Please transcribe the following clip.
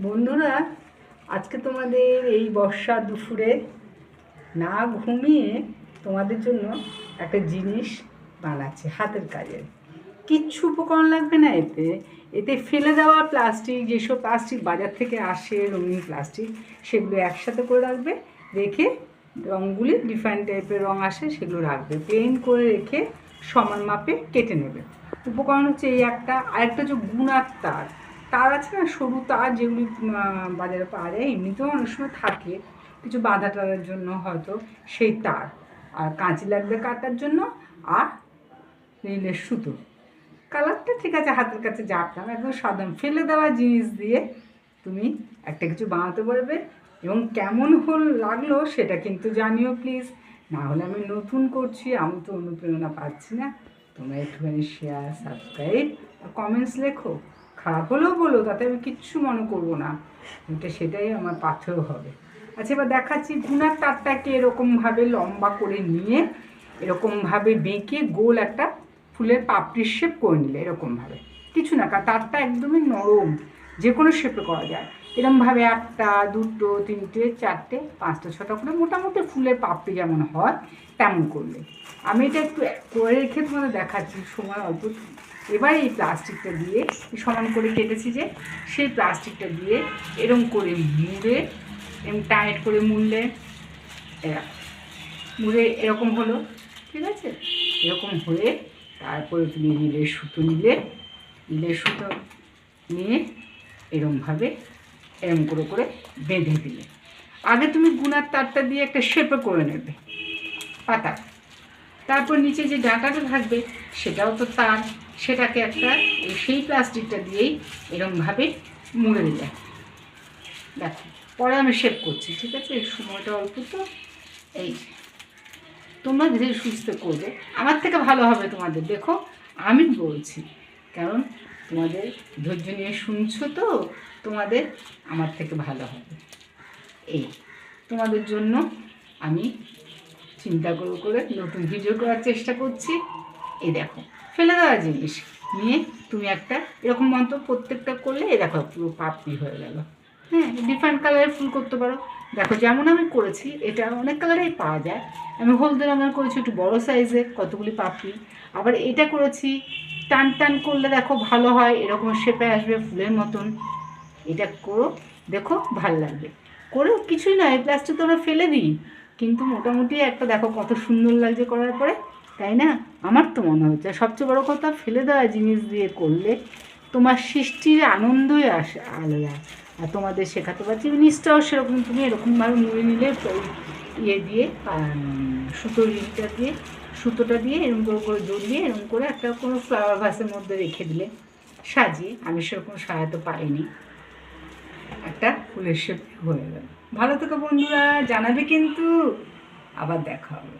বন্ধুরা, আজকে তোমাদের এই বর্ষা দুপুরে না ঘুমিয়ে তোমাদের জন্য একটা জিনিস বানাচ্ছি হাতের কাজের। কিচ্ছু উপকরণ লাগবে না এতে। এতে ফেলে দেওয়া প্লাস্টিক, যেসব প্লাস্টিক বাজার থেকে আসে রঙিন প্লাস্টিক, সেগুলো একসাথে করে রাখবে। রেখে রঙগুলি ডিফারেন্ট টাইপের রঙ আসে, সেগুলো রাখবে। প্লেন করে রেখে সমান মাপে কেটে নেবে। উপকরণ হচ্ছে এই একটা। আরেকটা হচ্ছে গুণার তার। তার আছে না, সরু তার, যেগুলি বাজারে পাওয়া যায়, এমনিতেও অনেক সময় থাকে কিছু বাঁধা টাধার জন্য হয়তো, সেই তার। আর কাঁচি লাগবে কাটার জন্য, আর নীলের সুতো। কালারটা ঠিক আছে, হাতের কাছে যা আপনার একদম সাধারণ ফেলে দেওয়া জিনিস দিয়ে তুমি একটা কিছু বানাতে পারবে। এবং কেমন লাগলো সেটা কিন্তু জানিও প্লিজ। না হলে আমি নতুন করছি, আমি তো অনুপ্রেরণা পাচ্ছি না। তোমরা একটুখানি শেয়ার, সাবস্ক্রাইব আর কমেন্টস লেখো। খারাপ হলেও বলো, তাতে আমি কিচ্ছু মনে করবো না। সেটাই আমার পাথেয় হবে। আচ্ছা, এবার দেখাচ্ছি। গুনার তারটাকে এরকমভাবে লম্বা করে নিয়ে এরকমভাবে বেঁকে গোল একটা ফুলের পাপড়ির শেপ করে নিলে এরকমভাবে। কিছু না, তারটা একদমই নরম, যে কোনো শেপে করা যায়। এরকমভাবে একটা, দুটো, তিনটে, চারটে, পাঁচটা, ছটা করে মোটামুটি ফুলের পাপড়ি যেমন হয় তেমন করলে। আমি এটা একটু করে রেখে তোমাদের দেখাচ্ছি, সময় অল্প। এবার এই প্লাস্টিকটা দিয়ে সমান করে কেটেছি যে, সেই প্লাস্টিকটা দিয়ে এরকম করে মুড়ে, এরকম টাইট করে মুড়লে মুড়ে এরকম হলো। ঠিক আছে, এরকম হয়ে তারপরে তুমি রিলের সুতো নিলে, রিলের সুতো নিয়ে এরকমভাবে এরকম করে করে বেঁধে দিলে। আগে তুমি গুনার তারটা দিয়ে একটা শেপে করে নেবে পাতা। তারপর নিচে যে ডাঁটাটা থাকবে সেটাও তো তার, সেটাকে একটা সেই প্লাস্টিকটা দিয়েই এরকমভাবে মুড়ে দিলে। দেখো, পরে আমি শেপ করছি, ঠিক আছে? সময়টা অল্প তো। এই তোমরা ধীরে সুস্থে করবে, আমার থেকে ভালো হবে তোমাদের। দেখো, আমি বলছি, কারণ তোমাদের ধৈর্য নিয়ে শুনছো তো, তোমাদের আমার থেকে ভালো হবে। এই তোমাদের জন্য আমি চিন্তা করে করে নতুন ভিডিও করার চেষ্টা করছি। এই দেখো, ফেলে দেওয়া জিনিস নিয়ে তুমি একটা এরকম মন্ত্র প্রত্যেকটা করলে, এই দেখো পুরো পাপড়ি হয়ে গেল। হ্যাঁ, ডিফারেন্ট কালারের ফুল করতে পারো। দেখো, যেমন আমি করেছি, এটা অনেক কালারেই পাওয়া যায়। আমি হলদে রঙের করেছি, একটু বড় সাইজের কতগুলি পাপড়ি। আবার এটা করেছি টান টান করলে দেখো ভালো হয়, এরকম শেপে আসবে ফুলের মতন। এটা করো, দেখো ভাল লাগবে। করে কিছুই না, এই প্লাস্টিক তো আমরা ফেলে দিই, কিন্তু মোটামুটি একটা দেখো কত সুন্দর লাগছে করার পরে, তাই না? আমার তো মনে হচ্ছে সবচেয়ে বড় কথা, ফেলে দেওয়া জিনিস দিয়ে করলে তোমার সৃষ্টির আনন্দই আসে আলাদা। আর তোমাদের শেখাতে পারছি জিনিসটাও সেরকম। তুমি এরকমভাবে মুড়ে নিলে ইয়ে দিয়ে, সুতোটা দিয়ে এরকম করে করে জড়িয়ে এরকম করে একটা কোনো ফ্লাওয়ার ভাসের মধ্যে রেখে দিলে সাজিয়ে। আমি সেরকম সাজাতে পারিনি, একটা ফুলের শেপ হয়ে গেল। ভালো থেকো বন্ধুরা, জানাবে কিন্তু। আবার দেখা হবে।